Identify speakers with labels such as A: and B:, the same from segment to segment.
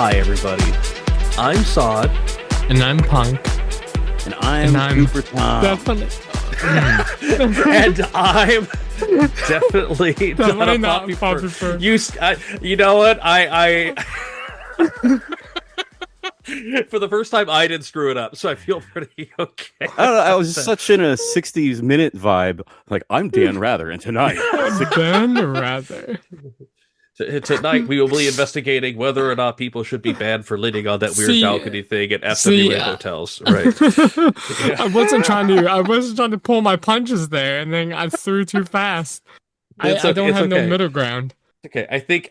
A: Hi, everybody. I'm Sawd.
B: And I'm Punk.
C: And I'm Coopertom.
A: And I'm definitely not a Popufur. You know what? I for the first time, I didn't screw it up, so I feel pretty okay.
C: I don't know, I was such in a 60s minute vibe. Like, I'm Dan Rather, and tonight...
B: Dan Rather.
A: Tonight, we will be investigating whether or not people should be banned for leaning on that weird balcony thing at FWA hotels. Right?
B: I wasn't trying to pull my punches there, and then I threw too fast. I don't have no middle ground.
A: Okay, I think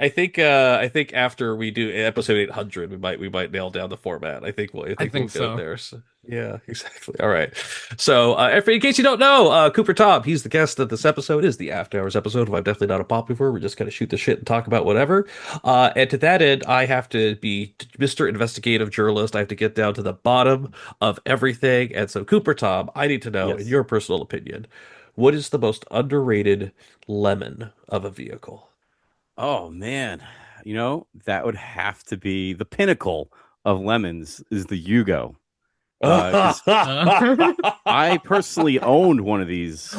A: after we do episode 800, we might nail down the format. I think we'll go there. So, yeah, exactly. All right. So, in case you don't know, Coopertom, he's the guest of this episode. Is the After Hours episode of I'm Definitely Not a Popufur. We're just gonna shoot the shit and talk about whatever. And to that end, I have to be Mr. Investigative Journalist. I have to get down to the bottom of everything. And so, Coopertom, I need to know, in your personal opinion, what is the most underrated lemon of a vehicle?
C: Oh, man. You know, that would have to be the pinnacle of lemons is the Yugo. I personally owned one of these.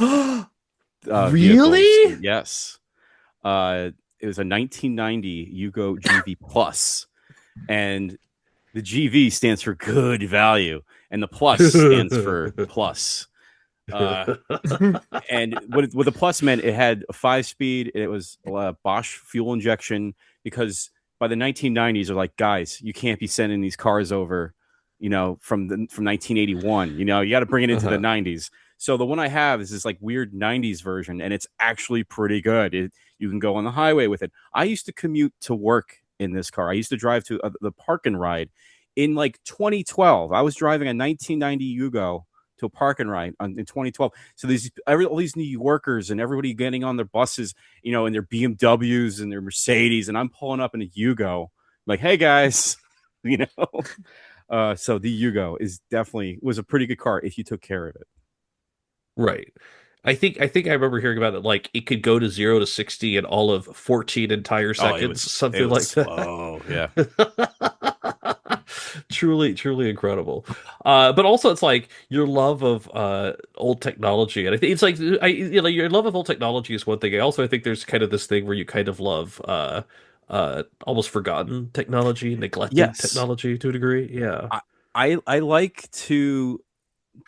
A: Really?
C: Vehicles. Yes. It was a 1990 Yugo GV Plus. And the GV stands for good value. And the plus stands for plus. And what the plus meant, it had a 5-speed. It was Bosch fuel injection, because by the 1990s, they're like, guys, you can't be sending these cars over, from 1981. You got to bring it into the 90s. So the one I have is this like weird 90s version, and it's actually pretty good. You can go on the highway with it. I used to commute to work in this car. I used to drive to the park and ride in like 2012. I was driving a 1990 Yugo to a park and ride in 2012. So all these New Yorkers and everybody getting on their buses, in their BMWs and their Mercedes, and I'm pulling up in a Yugo, like, hey guys, So the Yugo was a pretty good car if you took care of it.
A: Right. I think I remember hearing about it. Like, it could go to 0 to 60 in all of 14 entire seconds, something like that.
C: Oh yeah.
A: Truly incredible. But also, it's like your love of old technology, and I think it's like your love of old technology is one thing. I think there's kind of this thing where you kind of love almost forgotten technology, neglected technology to a degree. Yeah,
C: I like to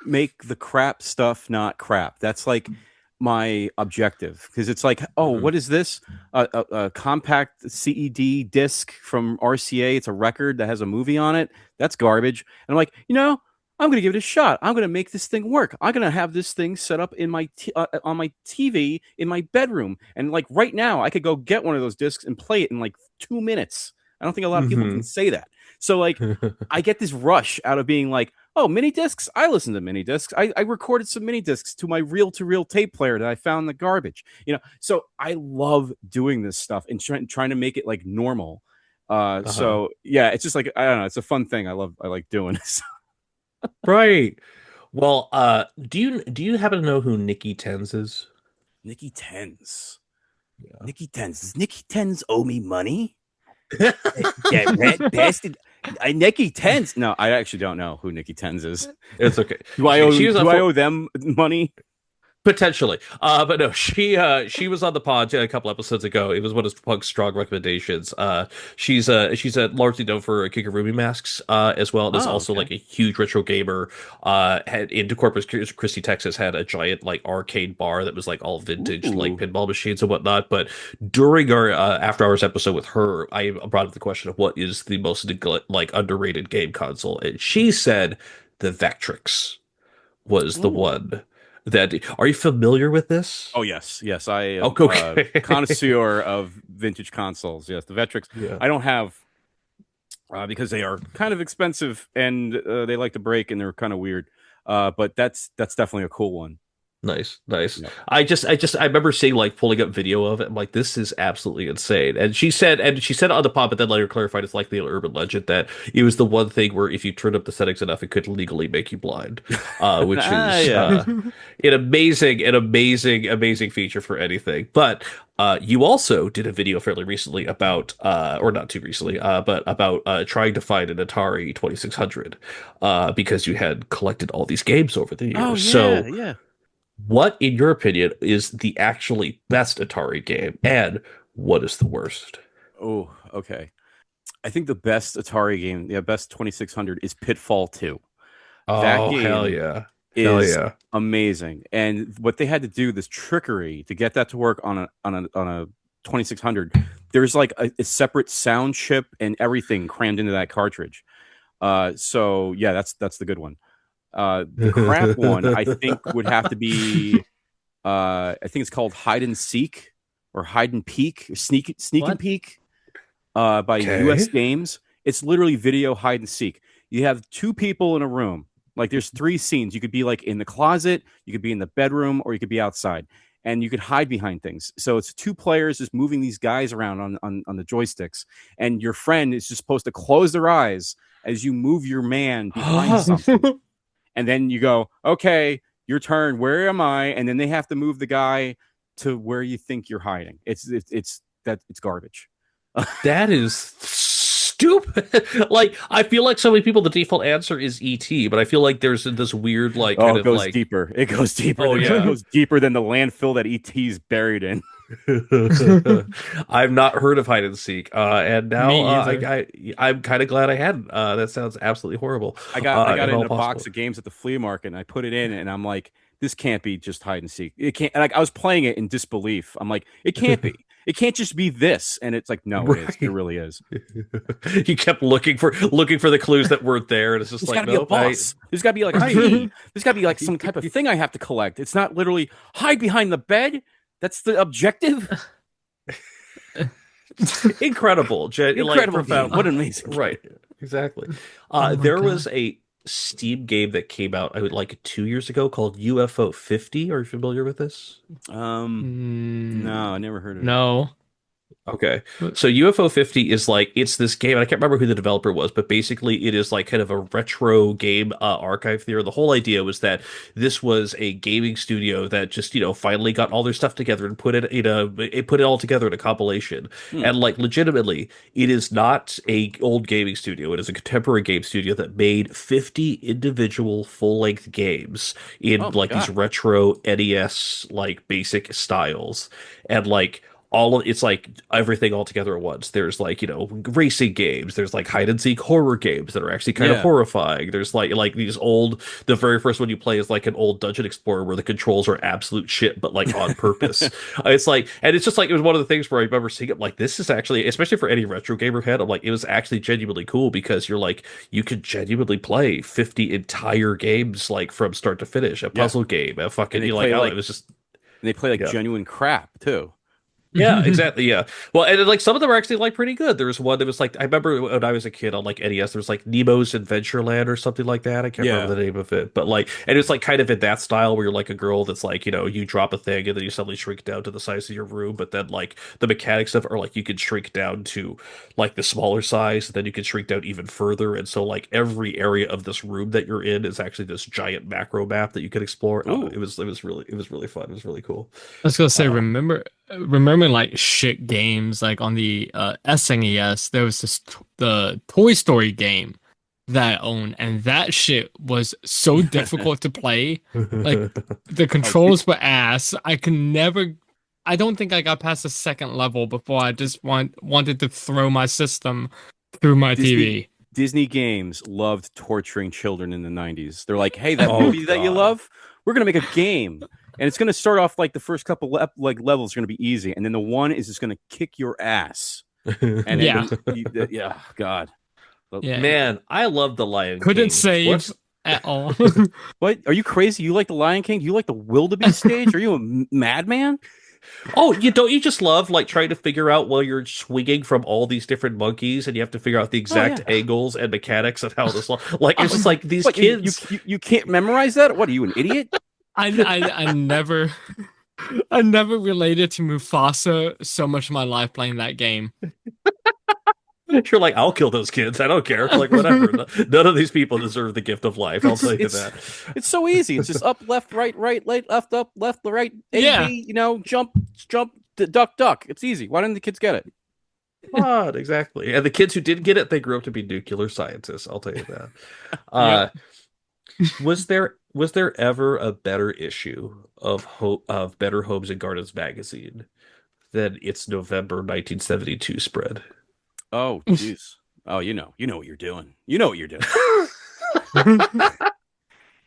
C: make the crap stuff not crap. That's like my objective, because it's like, what is this? A compact CED disc from RCA. It's a record that has a movie on it. That's garbage. And I'm like, I'm going to give it a shot. I'm going to make this thing work. I'm going to have this thing set up in my on my TV in my bedroom. And like right now, I could go get one of those discs and play it in like 2 minutes. I don't think a lot of people can say that. So like, I get this rush out of being like, oh, mini discs. I listen to mini discs. I recorded some mini discs to my reel-to-reel tape player that I found in the garbage. So I love doing this stuff and trying to make it like normal. So yeah, it's just like, I don't know. It's a fun thing. I like doing this.
A: Right. Well, do you happen to know who Nikki Tenz is?
C: Nikki Tenz. Yeah. Nikki Tenz. Does Nikki Tenz owe me money? That red bastard. Nikki Tenz. No, I actually don't know who Nikki Tenz is.
A: It's okay.
C: Do I owe them money?
A: Potentially, but no, she was on the pod a couple episodes ago. It was one of Punk's strong recommendations. She's largely known for Kigurumi masks, as well. There's also like a huge retro gamer. Had into Corpus Christi, Texas, had a giant like arcade bar that was like all vintage like pinball machines and whatnot. But during our After Hours episode with her, I brought up the question of what is the most underrated game console, and she said the Vectrix was the one. Are you familiar with this?
C: Oh yes. I am a connoisseur of vintage consoles. Yes, the Vectrix. Yeah. I don't have because they are kind of expensive and they like to break and they're kind of weird. But that's definitely a cool one.
A: Nice, nice.
C: Yep.
A: I remember seeing like pulling up video of it. I'm like, this is absolutely insane. And she said on the pod, but then later clarified it's like the urban legend that it was the one thing where if you turned up the settings enough, it could legally make you blind, which is
C: Yeah.
A: amazing feature for anything. But you also did a video fairly recently about, or not too recently, but about trying to find an Atari 2600, because you had collected all these games over the
C: Oh
A: years.
C: yeah,
A: So.
C: yeah.
A: What, in your opinion, is the actually best Atari game, and what is the worst?
C: Oh, okay. I think the best Atari game, yeah, best 2600 is Pitfall 2. That
A: Oh, hell
C: game
A: yeah. Hell
C: is
A: yeah.
C: amazing. And what they had to do, this trickery to get that to work on a 2600, there's like a separate sound chip and everything crammed into that cartridge. So yeah, that's the good one. The crap one, I think, would have to be I think it's called Hide and Seek or Hide and Peek, Sneak and Peek, by US
A: Okay.
C: Games. It's literally video hide and seek. You have two people in a room. Like there's three scenes. You could be like in the closet, you could be in the bedroom, or you could be outside. And you could hide behind things. So it's two players just moving these guys around on the joysticks. And your friend is just supposed to close their eyes as you move your man behind something. And then you go, okay, your turn. Where am I? And then they have to move the guy to where you think you're hiding. It's garbage.
A: That is stupid. Like, I feel like so many people, the default answer is ET, but I feel like there's this weird, like,
C: Oh,
A: kind
C: it
A: of
C: goes
A: like,
C: deeper. It goes deeper.
A: oh,
C: It
A: yeah.
C: goes deeper than the landfill that ET's buried in.
A: I've not heard of hide and seek, and now
B: Me either.
A: I'm kind of glad I hadn't. That sounds absolutely horrible.
C: I got
A: If
C: it in
A: all
C: a
A: possible.
C: box of games at the flea market, and I put it in, and I'm like, this can't be just hide and seek. It can't. Like I was playing it in disbelief. I'm like, it can't be. It can't just be this. And it's like, no, it is. It
A: Right.
C: really is.
A: You kept looking for the clues that weren't there, and it's just
C: There's
A: like,
C: got to be a
A: nope.
C: boss. There's got to be like a key. There's got to be like some type of thing I have to collect. It's not literally hide behind the bed. That's the objective.
A: Incredible, like
C: Incredible game.
A: profound.
C: What an amazing game.
A: Right, exactly.
B: Oh my
A: There
B: god.
A: was a Steam game that came out, I would like 2 years ago called UFO 50. Are you familiar with this?
C: No, I never heard of it.
B: No.
A: Okay. So UFO 50 is like it's this game, and I can't remember who the developer was, but basically it is like kind of a retro game archive theory. The whole idea was that this was a gaming studio that just, finally got all their stuff together and put it all together in a compilation.
C: Hmm.
A: And like legitimately, it is not a old gaming studio. It is a contemporary game studio that made 50 individual full-length games in
C: Oh my
A: like these
C: god.
A: retro NES like basic styles. And like it's like everything all together at once. There's like, racing games. There's like hide and seek horror games that are actually kind of
C: Yeah.
A: horrifying. There's like these the very first one you play is like an old Dungeon Explorer where the controls are absolute shit, but like on purpose. It's like, and it's just like, it was one of the things where I remember seeing it like, this is actually, especially for any retro gamer head, I'm like, it was actually genuinely cool because you're like, you could genuinely play 50 entire games, like from start to finish, a
C: Yeah.
A: puzzle game, a
C: And
A: fucking,
C: they
A: you're like,
C: play
A: oh,
C: like
A: it was just,
C: and they play like
A: yeah.
C: genuine crap too.
A: Yeah, exactly. Yeah. Well, and like some of them are actually like pretty good. There was one that was like I remember when I was a kid on like NES, there was like Nemo's Adventureland or something like that. I can't
C: Yeah.
A: remember the name of it, but like, and it's like kind of in that style where you're like a girl that's like, you drop a thing and then you suddenly shrink down to the size of your room, but then like the mechanics of it are like you can shrink down to like the smaller size, and then you can shrink down even further, and so like every area of this room that you're in is actually this giant macro map that you can explore.
C: Ooh.
A: It was really fun. It was really cool.
B: I was gonna say,
A: Uh,
B: remember like shit games like on the SNES. There was the Toy Story game that I owned, and that shit was so difficult to play. Like the controls were ass. I don't think I got past the second level before I just wanted to throw my system through my TV.
C: Disney games loved torturing children in the 90s. They're like, "Hey, that
A: Oh,
C: movie that you
A: God.
C: love, we're going to make a game." And it's going to start off like the first couple like levels are going to be easy, and then the one is just going to kick your ass. And
B: Yeah.
C: yeah, God.
B: Yeah,
A: Man, I love the Lion
B: couldn't
A: King.
B: save
A: What's
B: at all.
C: What? Are you crazy? You like the Lion King? You like the wildebeest stage? Are you a madman?
A: Oh, you just love like trying to figure out while you're swinging from all these different monkeys, and you have to figure out the exact
C: yeah.
A: angles and mechanics of how this like it's just like these
C: What,
A: kids.
C: you can't memorize that? What are you, an idiot?
B: I never I never related to Mufasa so much in my life playing that game.
A: You're like, I'll kill those kids. I don't care. Like, whatever. None of these people deserve the gift of life. I'll tell
C: It's
A: you
C: it's
A: that.
C: it's so easy. It's just up, left, right, right, left, up, left, right, A,
B: Yeah.
C: B. Jump, jump, duck, duck. It's easy. Why didn't the kids get it?
A: Odd, exactly. And the kids who did get it, they grew up to be nuclear scientists. I'll tell you that.
B: Yep.
A: Uh, was there ever a better issue of Better Homes and Gardens magazine than its November 1972 spread?
C: Oh, jeez. Oh, you know what you're doing. You know what you're doing.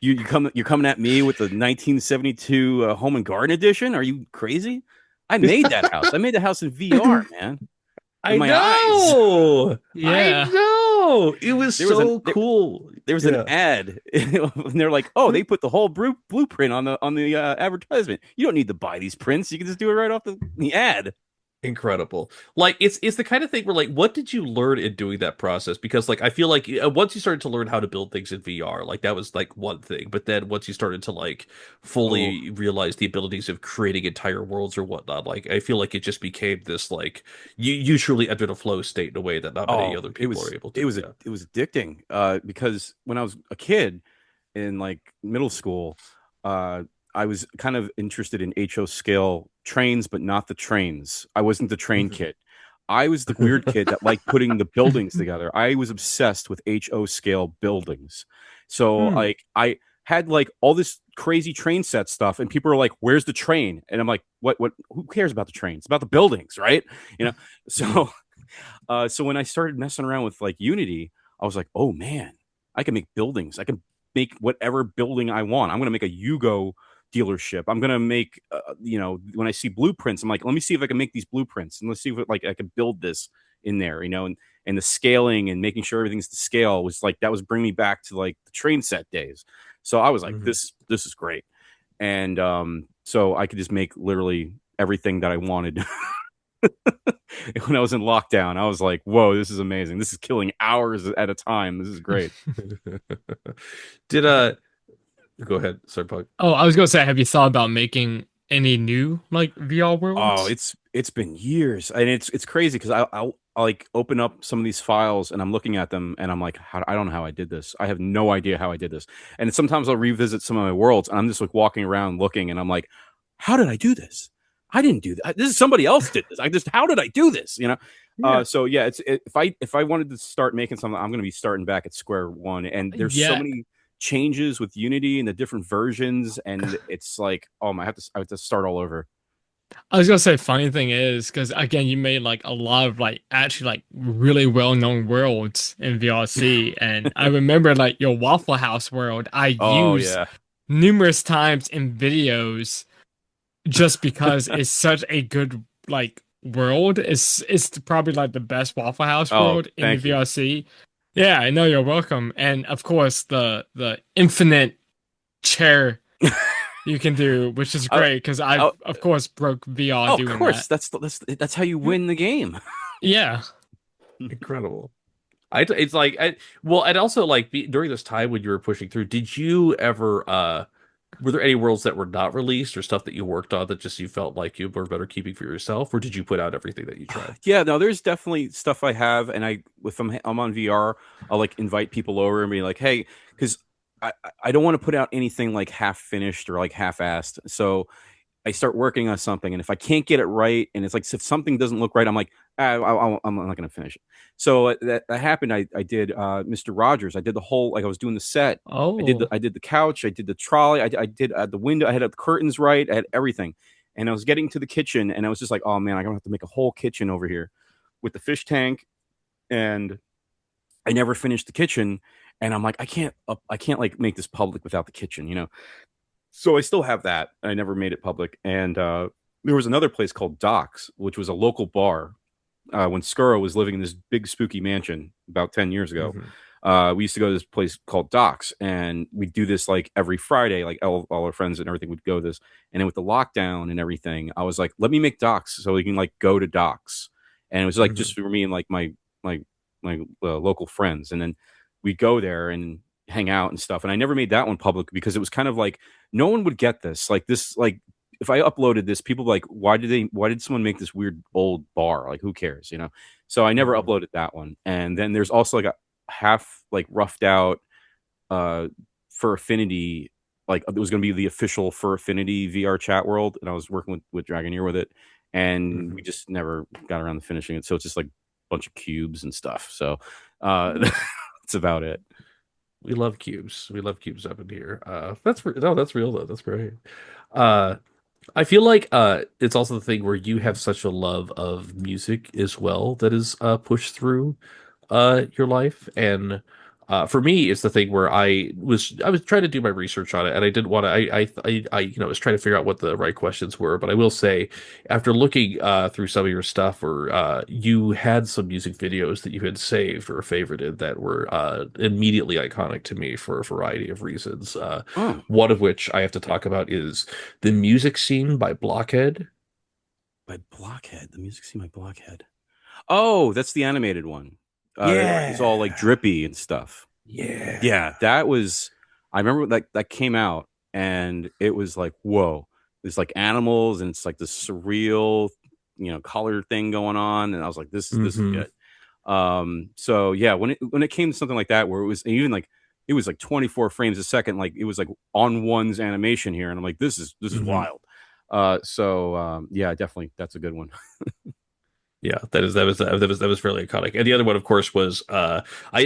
C: You're coming at me with the 1972 Home and Garden edition? Are you crazy? I made that house. I made the house in VR, man. In
A: I
C: my eyes.
A: know. I
B: Yeah.
A: know. It was
C: There was
A: so cool.
C: There was
A: Yeah.
C: an ad, and they're like, "Oh, they put the whole blueprint on the advertisement. You don't need to buy these prints. You can just do it right off the ad."
A: Incredible. Like it's the kind of thing where like what did you learn in doing that process? Because like I feel like once you started to learn how to build things in VR, like that was like one thing. But then once you started to like
C: Oh,
A: fully realize the abilities of creating entire worlds or whatnot, like I feel like it just became this like you truly entered a flow state in a way that not many
C: oh,
A: other people are able to. Yeah.
C: it was addicting. Because when I was a kid in like middle school, uh, I was kind of interested in HO scale trains, but not the trains. I wasn't the train kid. I was the weird kid that liked putting the buildings together. I was obsessed with HO scale buildings. So
B: Hmm.
C: like I had like all this crazy train set stuff, and people are like, "Where's the train?" And I'm like, "What? Who cares about the train? It's about the buildings, right?" You know. So so when I started messing around with like Unity, I was like, "Oh man, I can make buildings. I can make whatever building I want. I'm going to make a Yugo dealership. I'm going to make, when I see blueprints, I'm like, let me see if I can make these blueprints, and let's see if like I can build this in there, and the scaling and making sure everything's to scale was like, that was bringing me back to like the train set days. So I was like,
A: Mhm.
C: this is great. And so I could just make literally everything that I wanted. When I was in lockdown, I was like, whoa, this is amazing. This is killing hours at a time. This is great.
A: Did go ahead, sorry, Pug.
B: Oh, I was gonna say, have you thought about making any new like VR
C: Oh,
B: worlds?
C: it's been years, and it's crazy because I'll like open up some of these files and I'm looking at them and I'm like, I don't know how I did this. I have no idea how I did this. And sometimes I'll revisit some of my worlds and I'm just like walking around looking and I'm like, how did I do this? I didn't do that. This is somebody else did this. How did I do this?
A: Yeah.
C: So yeah, if I wanted to start making something, I'm going to be starting back at square one. And there's so
B: Yeah.
C: many changes with Unity and the different versions, and it's like, oh my, I have to start all over.
B: I was gonna say, funny thing is, because again, you made like a lot of like actually like really well-known worlds in VRC, and I remember like your Waffle House world I
C: Oh
B: used
C: yeah.
B: numerous times in videos just because it's such a good like world. It's probably like the best Waffle House
C: Oh,
B: world in the
C: thank you.
B: VRC. Yeah, I know you're welcome, and of course the infinite chair you can do, which is
C: Oh,
B: great because I've
C: oh,
B: of course broke VR
C: of
B: doing that.
C: course. That's how you win the game.
B: Yeah.
A: Incredible. It's like well, and also like during this time when you were pushing through, did you ever were there any worlds that were not released or stuff that you worked on that just you felt like you were better keeping for yourself, or did you put out everything that you tried?
C: Yeah, no, there's definitely stuff I have, and if I'm on VR, I'll like invite people over and be like, hey, because I don't want to put out anything like half finished or like half assed. So I start working on something, and if I can't get it right, and it's like if something doesn't look right, I'm like, I'm not going to finish it. So that happened. I did Mr. Rogers. I did the whole, like I was doing the set.
B: Oh.
C: I did the couch. I did the trolley. I did the window. I had the curtains right. I had everything. And I was getting to the kitchen, and I was just like, oh man, I'm gonna have to make a whole kitchen over here with the fish tank. And I never finished the kitchen, and I'm like, I can't like make this public without the kitchen. So I still have that. I never made it public. And there was another place called Docks, which was a local bar when Skuro was living in this big spooky mansion about 10 years ago.
A: Hmm.
C: We used to go to this place called Docks, and we'd do this like every Friday, like all our friends and everything would go to this. And then with the lockdown and everything, I was like, let me make Docks so we can like go to Docks. And it was like
A: Hmm.
C: just for me and like my local friends. And then we'd go there, and hang out and stuff. And I never made that one public because it was kind of like no one would get this. Like this, like if I uploaded this, people like, why did someone make this weird old bar? Like, who cares, you know? So I never uploaded that one. And then there's also like a half like roughed out for Affinity, like it was going to be the official for Affinity VR chat world, and I was working with Dragoneer with it, and we just never got around to finishing it. So it's just like a bunch of cubes and stuff. So that's about it.
A: We love cubes. We love cubes up in here. No, that's real though. That's great. Uh, I feel like it's also the thing where you have such a love of music as well that is pushed through your life. And for me, it's the thing where I was trying to do my research on it, and I didn't want to. Was trying to figure out what the right questions were. But I will say, after looking through some of your stuff, or you had some music videos that you had saved or favorited that were immediately iconic to me for a variety of reasons.
C: Oh,
A: One of which I have to talk about is the music scene by Blockhead.
C: by Blockhead, the music scene by Blockhead. Oh, that's the animated one. It's all like
A: Yeah.
C: drippy and stuff.
A: Yeah.
C: Yeah, that was. I remember that came out, and it was like, whoa. There's like animals, and it's like this surreal, color thing going on, and I was like, this is
A: Hmm.
C: good. So yeah, when it came to something like that, where it was even like it was like 24 frames a second, like it was like on one's animation here, and I'm like, this is
A: Hmm.
C: wild. Yeah, definitely, that's a good one.
A: Yeah, that was fairly iconic. And the other one, of course, was I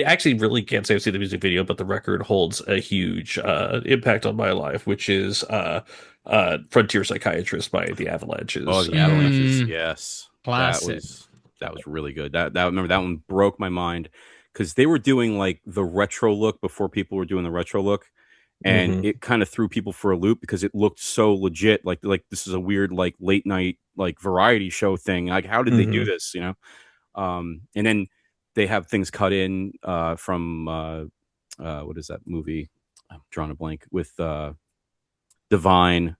A: actually really can't say I've seen the music video, but the record holds a huge impact on my life, which is Frontier Psychiatrist by the
C: Oh,
A: Avalanches.
C: the Avalanches.
B: Mm,
C: Yes. That
B: classic.
C: was that was really good. That remember that one broke my mind because they were doing like the retro look before people were doing the retro look. And
A: Hmm.
C: it kind of threw people for a loop because it looked so legit. Like this is a weird like late night like variety show thing. Like how did they do
A: Hmm.
C: this? And then they have things cut in from what is that movie? I'm drawing a blank with Divine.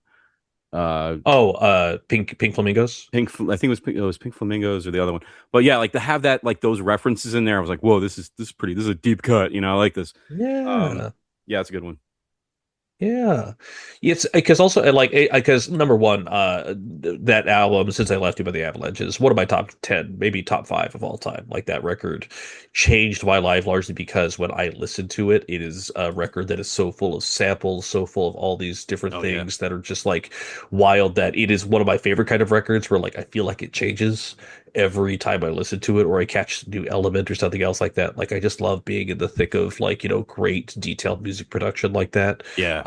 C: Uh,
A: Pink Flamingos.
C: I think it was Pink Flamingos or the other one. But yeah, like to have that like those references in there, I was like, whoa, this is pretty. This is a deep cut. I like this. Um,
A: Yeah.
C: yeah, it's a good one.
A: Yeah, it's because also because number one, that album Since I Left You by the Avalanche is one of my top 10, maybe top five of all time. Like that record changed my life largely because when I listen to it, it is a record that is so full of samples, so full of all these different
C: Oh yeah,
A: things that are just like wild that it is one of my favorite kind of records where like I feel like it changes every time I listen to it or I catch a new element or something else like that. Like I just love being in the thick of like, great detailed music production like that.
C: yeah.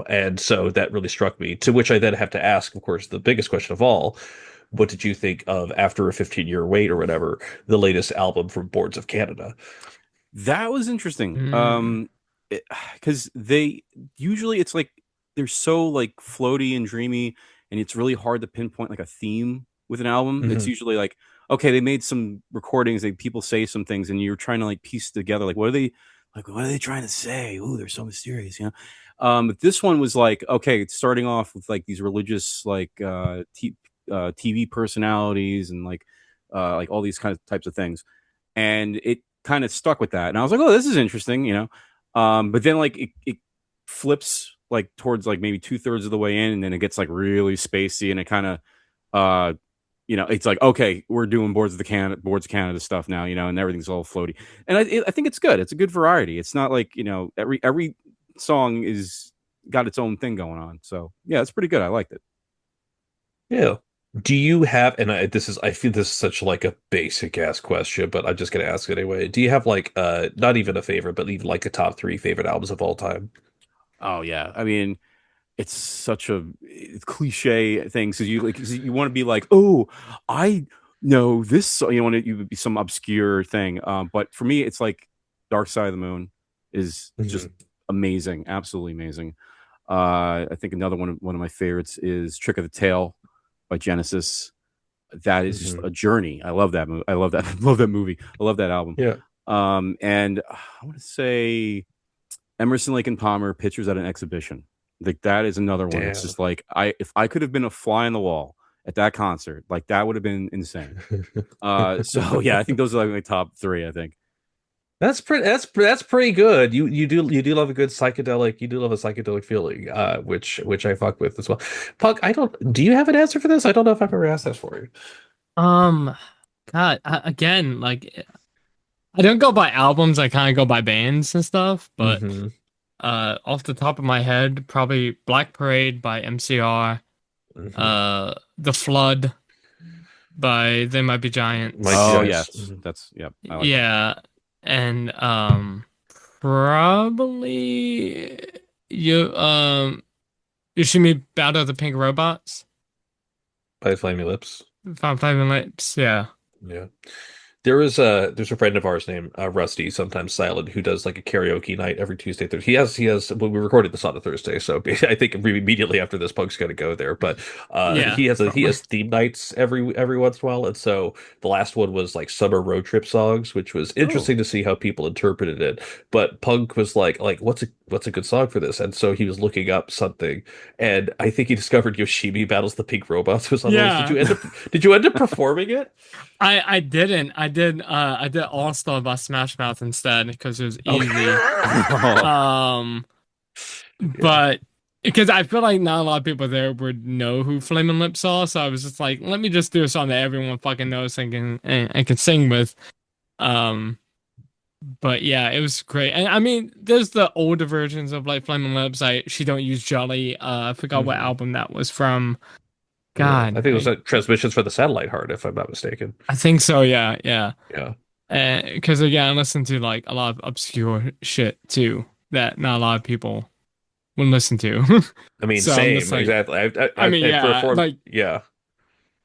A: And so that really struck me. To which I then have to ask, of course, the biggest question of all, what did you think of after a 15-year wait or whatever, the latest album from Boards of Canada?
C: That was interesting.
B: Mm,
C: Because they usually it's like they're so like floaty and dreamy, and it's really hard to pinpoint like a theme with an album. It's
A: Hmm.
C: usually like, okay, they made some recordings, people say some things, and you're trying to like piece together like what are they trying to say? Ooh, they're so mysterious. But this one was like, okay, it's starting off with like these religious like TV personalities and like all these kind of types of things, and it kind of stuck with that. And I was like, oh, this is interesting. But then like it flips like towards like maybe 2/3 of the way in, and then it gets like really spacey, and it kind of uh it's like, okay, we're doing boards of Canada stuff now, and everything's all floaty. And I think it's good. It's a good variety. It's not like every song is got its own thing going on. So yeah, it's pretty good. I liked it.
A: Yeah. Do you have, and I feel this is such like a basic ass question, but I'm just gonna ask it anyway. Do you have like not even a favorite, but even like a top three favorite albums of all time?
C: Oh yeah, I mean, it's such a cliche thing. So you like 'cause you want to be like, oh, I know this. You want to be some obscure thing. But for me, it's like Dark Side of the Moon is just
A: Hmm.
C: amazing, absolutely amazing. I think another one of my favorites is Trick of the Tail by Genesis. That is just
A: Hmm.
C: a journey. I love that movie. I love that. Love that movie. I love that album.
A: Yeah.
C: And I want to say Emerson, Lake and Palmer, Pictures at an Exhibition. Like that is another one. It's
A: Damn.
C: just like if I could have been a fly on the wall at that concert, like that would have been insane. So yeah, I think those are like my top three. I think.
A: That's pretty good. You do love a good psychedelic. You do love a psychedelic feeling, which I fuck with as well. Puck, I don't. Do you have an answer for this? I don't know if I've ever asked this for you.
B: Um, God, again, like I don't go by albums. I kind of go by bands and stuff. But
A: Hmm.
B: off the top of my head, probably Black Parade by MCR.
A: Hmm.
B: The Flood by They Might Be
A: Mike
B: Giants.
C: Oh
A: Jones.
C: yes, that's yep. I like that.
B: Yeah, and probably you Yoshimi Battle of the Pink Robots.
A: By Flaming Lips.
B: Five Lips. Yeah.
A: Yeah. There's a friend of ours named Rusty, sometimes Silent, who does like a karaoke night every Tuesday. He has well, we recorded this on a Thursday, so I think immediately after this, Punk's gonna go there. But
B: Yeah,
A: he
B: probably.
A: has theme nights every once in a while, and so the last one was like summer road trip songs, which was
C: Oh,
A: interesting to see how people interpreted it. But Punk was like what's a good song for this? And so he was looking up something, and I think he discovered Yoshimi Battles the Pink Robots was on the list.
B: Yeah.
A: Did you end up performing it?
B: I didn't. I did All Star by Smash Mouth instead because it was easy.
A: Okay.
B: Um
A: Yeah.
B: but because I feel like not a lot of people there would know who Flaming Lips are, so I was just like, let me just do a song that everyone fucking knows and can sing with. Um But yeah, it was great. And I mean, there's the older versions of like Flaming Lips. She don't use Jelly. I forgot what
A: Mhm.
B: album that was from.
A: Yeah, I
B: God,
A: think it was Transmissions for the Satellite Heart, if I'm not mistaken.
B: I think so. Yeah, yeah.
A: Yeah.
B: Because again, I listen to like a lot of obscure shit too that not a lot of people would listen to.
A: I mean,
B: So I'm just
A: same,
B: like,
A: exactly.
B: I mean,
A: I've
B: yeah,
A: performed, yeah,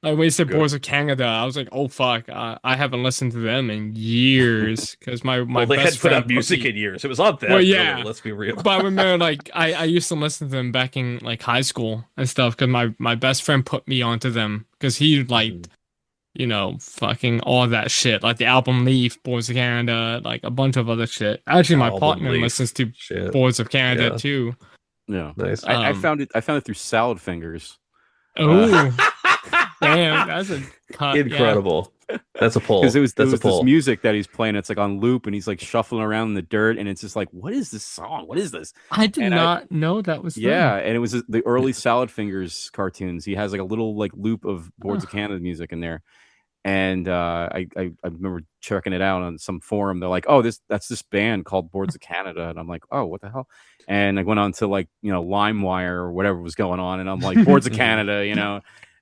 B: like when you said
A: good.
B: Boys of Canada, I was like, oh fuck, I haven't listened to them in years because my
A: Well, they
B: best
A: hadn't put
B: friend
A: out
B: put
A: music
B: me.
A: in years. It was on
B: Well,
A: them, really.
B: yeah,
A: Let's be real.
B: but I remember like I used to listen to them back in like high school and stuff because my best friend put me onto them because he liked
A: Mhm.
B: fucking all that shit like the album Leaf, Boys of Canada, like a bunch of other shit. Actually, my
A: Album
B: partner listens
A: Leaf.
B: to
A: Shit.
B: Boys of Canada
A: Yeah.
B: too.
C: yeah.
A: Nice.
C: I
B: Um,
C: found it. I found it through Salad Fingers. Uh,
B: oh damn, that's a cut. Yeah,
A: Incredible. That's a
C: because
A: pull.
C: it
A: That's a
C: was this
A: pull.
C: music that he's playing. It's like on loop, and he's like shuffling around in the dirt, and it's just like, what is this song? What is this?
B: I did
C: And I
B: not know that was
C: yeah,
B: them.
C: and it was the early Salad Fingers cartoons. He has like a little like loop of Boards of
B: Oh,
C: Canada music in there, and I remember checking it out on some forum. They're like, oh, that's this band called Boards of Canada, and I'm like, oh, what the hell? And I went on to like LimeWire or whatever was going on, and I'm like, Boards of
A: Mhm.
C: Canada,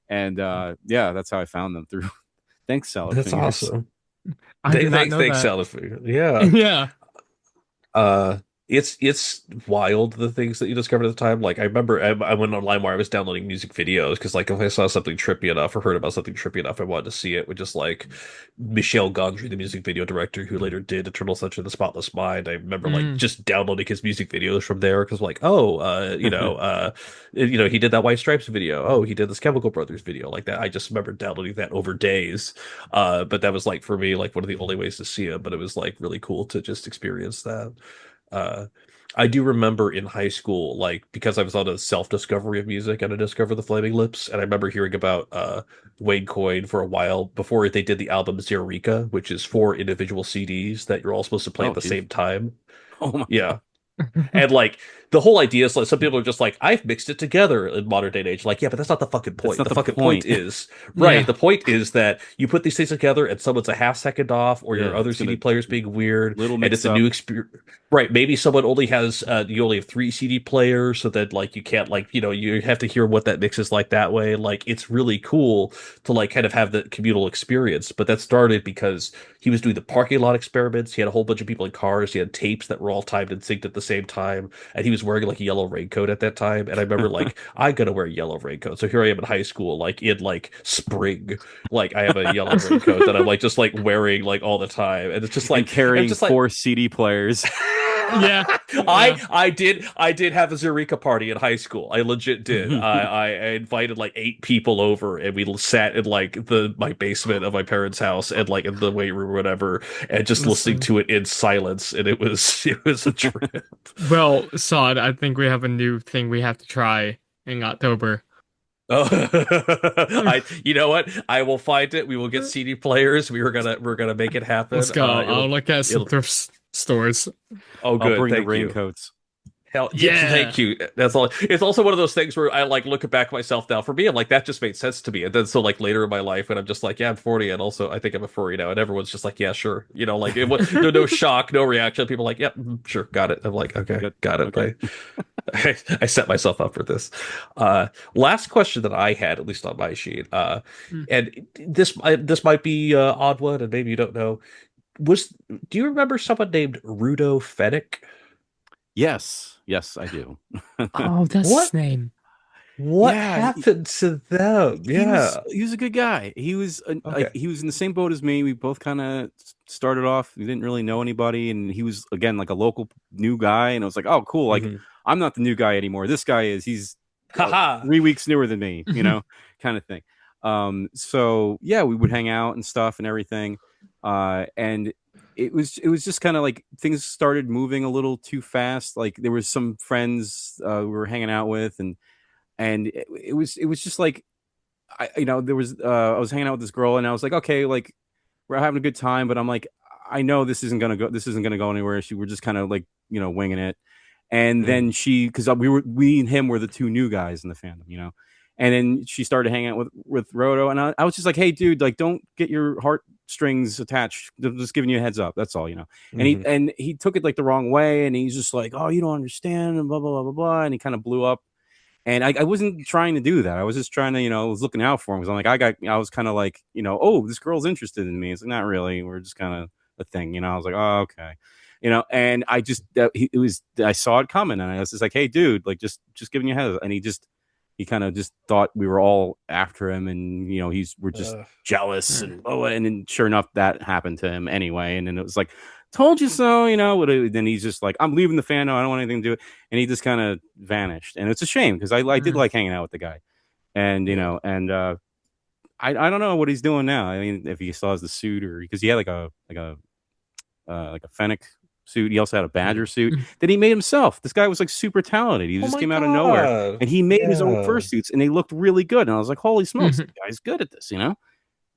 C: and yeah, that's how I found them through. Thanks, Salad
A: That's
C: Fingers.
A: awesome.
B: I did not know
A: Thanks,
B: that.
A: Salad. Yeah.
B: Yeah.
A: Uh, it's wild the things that you discovered at the time. Like I remember I went on LimeWire, I was downloading music videos because like if I saw something trippy enough or heard about something trippy enough, I wanted to see it. With just like Michel Gondry, the music video director who later did Eternal Sunshine of the Spotless Mind. I remember like
B: Mm.
A: just downloading his music videos from there because like oh he did that White Stripes video. Oh, he did this Chemical Brothers video like that. I just remember downloading that over days. But that was like for me like one of the only ways to see it. But it was like really cool to just experience that. Uh, I do remember in high school, like because I was on a self-discovery of music and I discovered the Flaming Lips, and I remember hearing about Wayne Coyne for a while before they did the album Eureka, which is four individual CDs that you're all supposed to play at
C: Oh,
A: the
C: geez.
A: same time.
C: Oh my
A: Yeah.
C: god.
A: And like the whole idea is like some people are just like, I've mixed it together in modern day and age. Like, yeah, but that's not the fucking
C: That's
A: point.
C: not
A: The
C: the
A: fucking point
C: point.
A: is right.
B: Yeah.
A: The point is that you put these things together and someone's a half second off, or your
C: Yeah,
A: other
C: it's
A: CD
C: gonna
A: player's being weird,
C: little
A: and it's
C: mix
A: a
C: up.
A: new experience. Right. Maybe someone only has you only have three CD players, so that like you can't like, you have to hear what that mix is like that way. Like it's really cool to like kind of have the communal experience. But that started because he was doing the parking lot experiments. He had a whole bunch of people in cars. He had tapes that were all timed and synced at the same time, and he was wearing like a yellow raincoat at that time. And I remember like I gotta wear a yellow raincoat. So here I am in high school, like in like spring, like I have a yellow raincoat that I'm like just like wearing like all the time, and
C: And
A: it's
C: carrying
A: just like
C: four CD players.
B: Yeah. Yeah.
A: I did have a Zurika party in high school. I legit did. I invited like eight people over, and we sat in like the my basement of my parents' house and like in the weight room or whatever, and just listening
B: Listen.
A: to it in silence. And it was it was a trip.
B: Well, Sod, I think we have a new thing we have to try in October.
A: Oh, you know what? I will find it. We will get CD players. We're gonna make it
B: Let's
A: happen.
B: go. I'll look at some
A: It'll.
B: thrift stores.
A: Oh,
C: I'll
A: good.
C: bring the
A: Thank you.
C: raincoats.
A: Hell, yeah,
B: Yeah.
A: thank you. That's all. It's also one of those things where I like look back myself now. For me, I'm like that just made sense to me. And then so like later in my life, when I'm just like, yeah, I'm 40, and also I think I'm a furry now, and everyone's just like, yeah, sure. Like it was no shock, no reaction. People are like, yep, sure, got it. I'm like, okay,
C: Good.
A: got it.
C: Okay.
A: I set myself up for this. Last question that I had, at least on my sheet, and this might be odd one, and maybe you don't know. Was Do you remember someone named Rudo Fennec?
C: Yes, I do.
B: Oh, that's
A: What
B: his name.
A: What
C: Yeah,
A: happened to them?
C: he was
A: Yeah.
C: he was a good guy. He was like
A: Okay.
C: he was in the same boat as me. We both kind of started off. We didn't really know anybody, and he was again like a local new guy. And I was like, oh, cool. Like
A: Hmm.
C: I'm not the new guy anymore. This guy is. He's
A: Haha.
C: 3 weeks newer than me. Kind of thing. So yeah, we would hang out and stuff and everything. And it was just kind of like things started moving a little too fast. Like there was some friends we were hanging out with, and it was just like there was I was hanging out with this girl, and I was like, okay, like we're having a good time, but I'm like, I know this isn't gonna go anywhere. We're just kind of like winging it. And then
A: Mm.
C: because we and him were the two new guys in the fandom. And then she started hanging out with Roto, and I was just like, hey, dude, like don't get your heartstrings attached. I'm just giving you a heads up. That's all. And he
A: Hmm.
C: and he took it like the wrong way, and he's just like, oh, you don't understand, and blah blah blah blah blah, and he kind of blew up. And I wasn't trying to do that. I was just trying to, I was looking out for him because I'm like, I was kind of like, oh, this girl's interested in me. It's like, not really. We're just kind of a thing. I was like, oh, okay. And I just, I saw it coming, and I was just like, hey, dude, like, just giving you a heads up. And he kind of just thought we were all after him, and, we're just jealous.
B: Hmm.
C: And then sure enough, that happened to him anyway. And then it was like, told you so, then he's just like, I'm leaving the fandom. I don't want anything to do it. And he just kind of vanished. And it's a shame because I did
B: Hmm.
C: like hanging out with the guy. And,
A: Yeah.
C: I don't know what he's doing now. I mean, if he still has the suit, or because he had like a Fennec suit. He also had a Badger
A: Mhm.
C: suit that he made himself. This guy was like super talented. He
A: Oh
C: just
A: my
C: came out of nowhere,
A: God.
C: and he made his own
A: Yeah.
C: fursuits, and they looked really good. And I was like, holy smokes,
B: Hmm.
C: this guy's good at this. And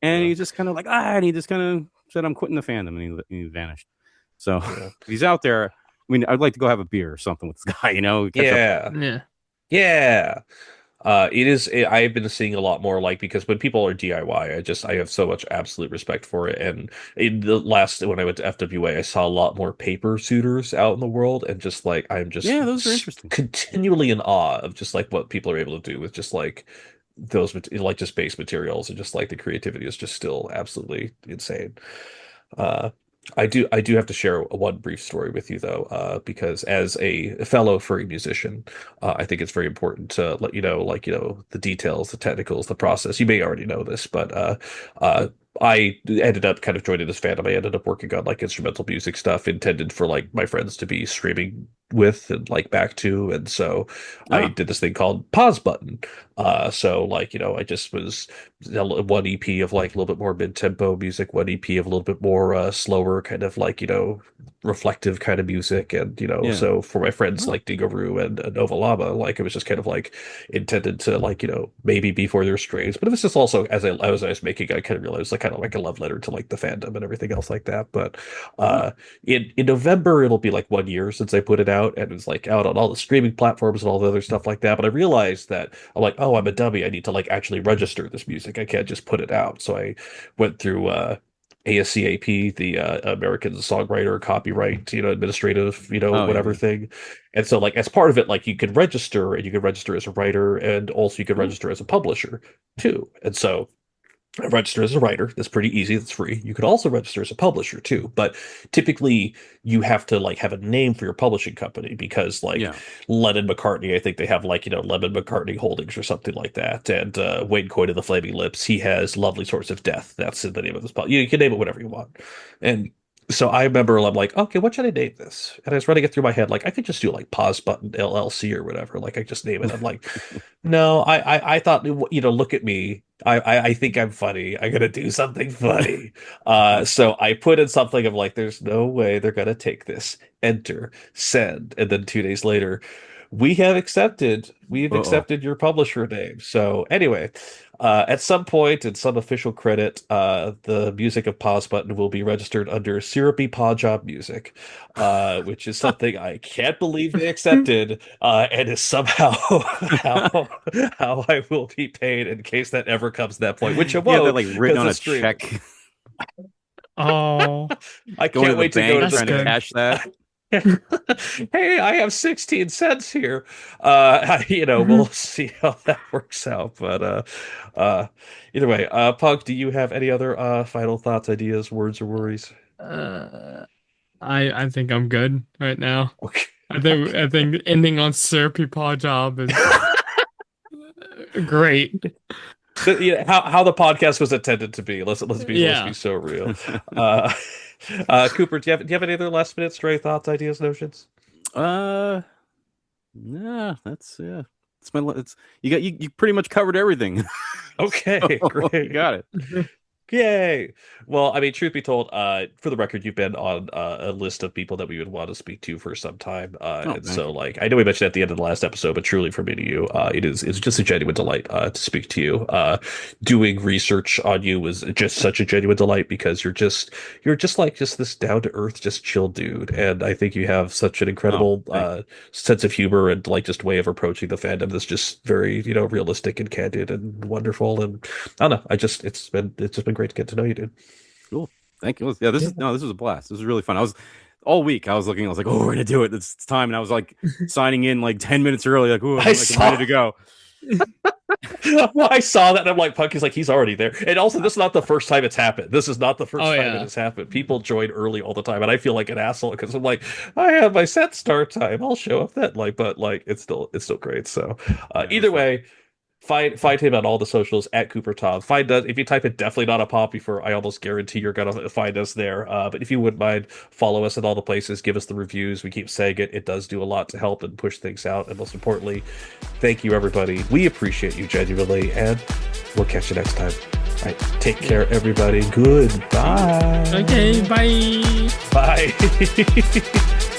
A: Yeah.
C: he just kind of like, and he just kind of said, I'm quitting the fandom, and he vanished. So
A: Yeah.
C: he's out there. I mean, I'd like to go have a beer or something with this guy, catch up.
A: Yeah.
B: Yeah.
A: Yeah. I've been seeing a lot more like because when people are DIY, I have so much absolute respect for it. And in the last when I went to FWA, I saw a lot more paper suitors out in the world, and just like I'm just
C: Yeah, those are interesting.
A: continually in awe of just like what people are able to do with just like like just base materials, and just like the creativity is just still absolutely insane. Uh, I do have to share one brief story with you though, because as a fellow furry musician, I think it's very important to let you know, like, the details, the technicals, the process. You may already know this, but uh, I ended up kind of joining this fandom. I ended up working on like instrumental music stuff intended for like my friends to be streaming with and like back to, and so I
C: Ah,
A: did this thing called Paws Button. So like, I just was one EP of like a little bit more mid-tempo music, one EP of a little bit more slower kind of like, reflective kind of music. And,
C: yeah.
A: so for my friends
C: Oh,
A: like Digaru and Nova Lama, like it was just kind of like intended to like, maybe before their strays. But it was just also as I was making, I kind of realized like kind of like a love letter to like the fandom and everything else like that. But
C: oh,
A: uh in November it'll be like 1 year since I put it out, and it's like out on all the streaming platforms and all the other stuff like that. But I realized that I'm like, oh, I'm a dummy. I need to like actually register this music. I can't just put it out. So I went through ASCAP, the American Songwriter Copyright, administrative,
C: oh, yeah,
A: whatever
C: yeah.
A: thing. And so like as part of it, like you could register, and you could register as a writer, and also you could
C: Oh,
A: register as a publisher too. And so register as a writer. That's pretty easy. That's free. You could also register as a publisher too, but typically you have to like have a name for your publishing company, because like
C: yeah.
A: Lennon McCartney, I think they have like Lemon McCartney Holdings or something like that, and Wayne Coyne of the Flaming Lips, he has Lovely Sorts of Death. That's the name of this pub. You can name it whatever you want, and. So I remember I'm like, okay, what should I name this? And I was running it through my head, like I could just do like Paws Button LLC or whatever. Like I just name it. I'm like, no, I thought, look at me. I think I'm funny. I gotta do something funny. So I put in something of like, there's no way they're gonna take this. Enter, send, and then 2 days later, we've accepted your publisher name. So anyway, at some point in some official credit, the music of Paws Button will be registered under Syrupy Paw Job Music, which is something I can't believe they accepted, and is somehow how I will be paid in case that ever comes to that point, which it won't.
C: They're like written on a
A: stream.
C: check.
B: Oh,
A: I can't wait to go to
C: trying
A: the
C: to cash that.
A: Hey, I have 16 cents here. We'll see how that works out. But either way, Pug, do you have any other final thoughts, ideas, words, or worries?
B: I think I'm good right now.
A: Okay.
B: I think ending on Syrupy Paw Job is great.
A: How the podcast was intended to be. Let's be so real. Cooper, do you have any other last minute stray thoughts, ideas, notions?
C: Yeah, it's you pretty much covered everything.
A: Okay, great.
C: You got it.
A: Yay! Well, I mean, truth be told, for the record, you've been on a list of people that we would want to speak to for some time. And so, like, I know we mentioned at the end of the last episode, but truly, for me to you, it's just a genuine delight to speak to you. Doing research on you was just such a genuine delight because you're just like this down to earth, just chill dude, and I think you have such an incredible sense of humor and like just way of approaching the fandom that's just very realistic and candid and wonderful. And I don't know, it's just been great to get to know you, dude.
C: Cool. Thank you. Yeah, this was a blast. This was really fun. I was like, oh, we're gonna do it. It's time. And I was like signing in like 10 minutes early, like, oh, I'm ready to go.
A: Well, I saw that and I'm like, Punky's like, he's already there. And also, this is not the first time it's happened. This is not the first time it has happened. People join early all the time, and I feel like an asshole because I'm like, I have my set start time. I'll show up then. But it's still great. So either way. Find him on all the socials at Coopertom. Find us if you type in definitely not a Popufur. I almost guarantee you're gonna find us there. But if you wouldn't mind, follow us at all the places. Give us the reviews. We keep saying it. It does do a lot to help and push things out. And most importantly, thank you everybody. We appreciate you genuinely, and we'll catch you next time. All right, take care, everybody. Goodbye.
B: Okay, bye.
A: Bye.